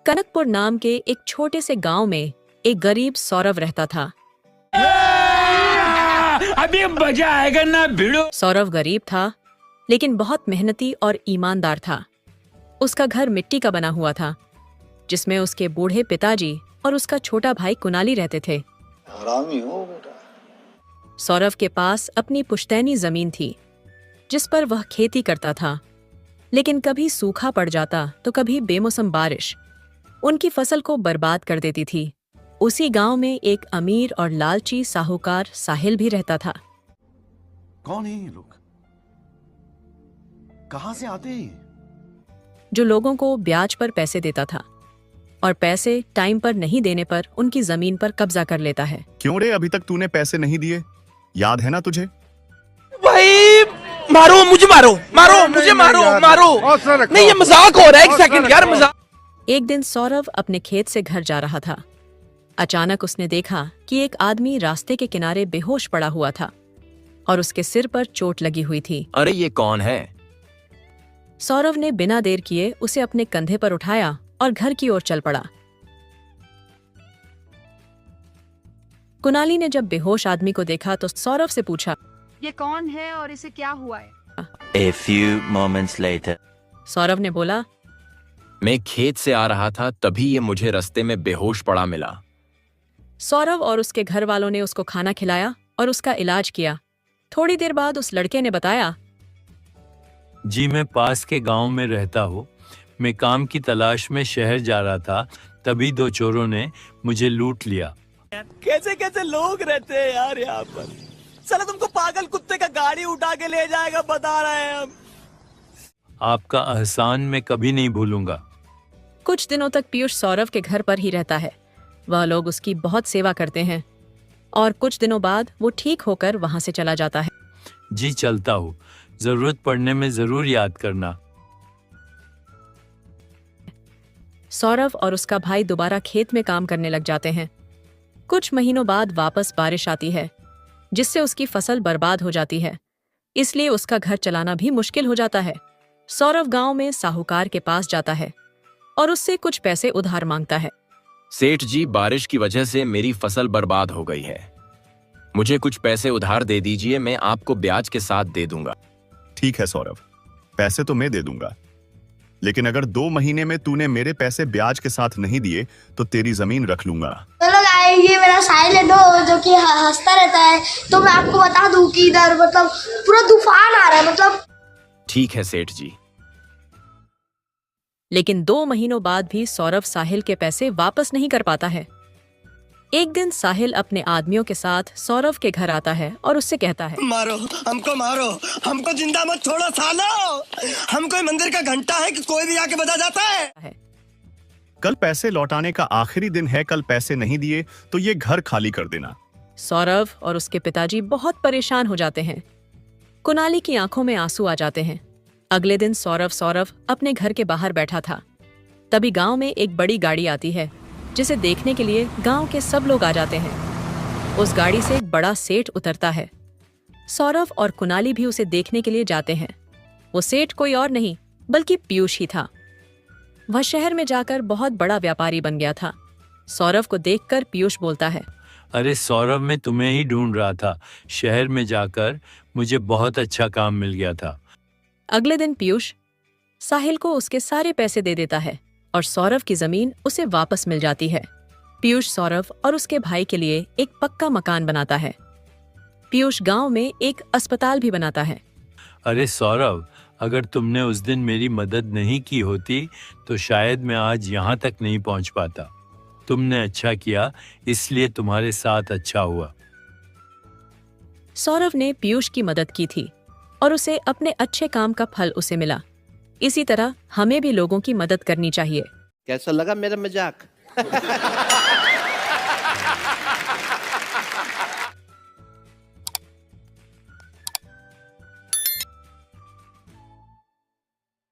कनकपुर नाम के एक छोटे से गांव में एक गरीब सौरभ रहता था। अभी मजा आएगा ना भिड़ो। सौरभ गरीब था, लेकिन बहुत मेहनती और ईमानदार था। उसका घर मिट्टी का बना हुआ था, जिसमें उसके बूढ़े पिताजी और उसका छोटा भाई कुणाली रहते थे। हरामी हो बेटा। सौरभ के पास अपनी पुश्तैनी जमीन थी, जिस पर वह खेती करता था, लेकिन कभी सूखा पड़ जाता तो कभी बेमौसम बारिश उनकी फसल को बर्बाद कर देती थी। उसी गांव में एक अमीर और लालची साहूकार साहिल भी रहता था। कौन है ये लोग? कहां से आते हैं? जो लोगों को ब्याज पर पैसे देता था और पैसे टाइम पर नहीं देने पर उनकी जमीन पर कब्जा कर लेता है। क्यों रे, अभी तक तूने पैसे नहीं दिए? याद है ना तुझे? भाई मारो मुझे, मारो मारो मुझे, मारो मारो। नहीं ये मजाक हो रहा है, एक सेकंड यार, मजाक। एक दिन सौरभ अपने खेत से घर जा रहा था। अचानक उसने देखा कि एक आदमी रास्ते के किनारे बेहोश पड़ा हुआ था और उसके सिर पर चोट लगी हुई थी। अरे ये कौन है? सौरभ ने बिना देर किए उसे अपने कंधे पर उठाया और घर की ओर चल पड़ा। कुणाली ने जब बेहोश आदमी को देखा तो सौरभ से पूछा, ये कौन है और इसे क्या हुआ है? A few moments later. Saurabh ने बोला, मैं खेत से आ रहा था, तभी ये मुझे रास्ते में बेहोश पड़ा मिला। सौरभ और उसके घर वालों ने उसको खाना खिलाया और उसका इलाज किया। थोड़ी देर बाद उस लड़के ने बताया, जी मैं पास के गांव में रहता हूँ। मैं काम की तलाश में शहर जा रहा था, तभी दो चोरों ने मुझे लूट लिया। कैसे कैसे लोग रहते हैं यार यहाँ पर। साला तुमको पागल कुत्ते का गाड़ी उठा के ले जाएगा, बता रहे हैं हम। आपका एहसान मैं कभी नहीं भूलूंगा। कुछ दिनों तक पीयूष सौरभ के घर पर ही रहता है। वह लोग उसकी बहुत सेवा करते हैं और कुछ दिनों बाद वो ठीक होकर वहां से चला जाता है। जी चलता हूँ, जरूरत पड़ने में जरूर याद करना। सौरभ और उसका भाई दोबारा खेत में काम करने लग जाते हैं। कुछ महीनों बाद वापस बारिश आती है, जिससे उसकी फसल बर्बाद हो जाती है। इसलिए उसका घर चलाना भी मुश्किल हो जाता है। सौरभ गांव में साहूकार के पास जाता है और उससे कुछ पैसे उधार मांगता है। सेठ जी, बारिश की वजह से मेरी फसल बर्बाद हो गई है। मुझे कुछ पैसे उधार दे दीजिए, मैं आपको ब्याज के साथ दे दूंगा। ठीक है सौरभ, पैसे तो मैं दे दूंगा, लेकिन अगर 2 महीने में तूने मेरे पैसे ब्याज के साथ नहीं दिए तो तेरी जमीन रख लूंगा। चलो गाइस, ये मेरा साहिल है जो कि हंसता रहता है। तो मैं आपको बता दूं कि इधर मतलब पूरा तूफान आ रहा है, मतलब। ठीक है सेठ जी। लेकिन 2 महीनों बाद भी सौरभ साहिल के पैसे वापस नहीं कर पाता है। एक दिन साहिल अपने आदमियों के साथ सौरभ के घर आता है और उससे कहता है, मारो मारो, हमको जिंदा मत छोड़ो सालो। हम कोई मंदिर का घंटा है कि कोई भी आके बजा जाता है। कल पैसे लौटाने का आखिरी दिन है, कल पैसे नहीं दिए तो ये घर खाली कर देना। सौरभ और उसके पिताजी बहुत परेशान हो जाते हैं। कुणाली की आंखों में आंसू आ जाते हैं। अगले दिन सौरभ अपने घर के बाहर बैठा था। तभी गांव में एक बड़ी गाड़ी आती है, जिसे देखने के लिए गांव के सब लोग आ जाते हैं। उस गाड़ी से एक बड़ा सेठ उतरता है। सौरभ और कुणाली भी उसे देखने के लिए जाते हैं। वो सेठ कोई और नहीं बल्कि पीयूष ही था। वह शहर में जाकर बहुत बड़ा व्यापारी बन गया था। सौरभ को देखकर पीयूष बोलता है, अरे सौरभ, मैं तुम्हें ही ढूंढ रहा था। शहर में जाकर मुझे बहुत अच्छा काम मिल गया था। अगले दिन पीयूष साहिल को उसके सारे पैसे दे देता है और सौरभ की जमीन उसे वापस मिल जाती है। पीयूष सौरभ और उसके भाई के लिए एक पक्का मकान बनाता है। पीयूष गांव में एक अस्पताल भी बनाता है। अरे सौरभ, अगर तुमने उस दिन मेरी मदद नहीं की होती तो शायद मैं आज यहाँ तक नहीं पहुँच पाता। तुमने अच्छा किया, इसलिए तुम्हारे साथ अच्छा हुआ। सौरभ ने पीयूष की मदद की थी और उसे अपने अच्छे काम का फल उसे मिला। इसी तरह हमें भी लोगों की मदद करनी चाहिए। कैसा लगा मेरा मजाक?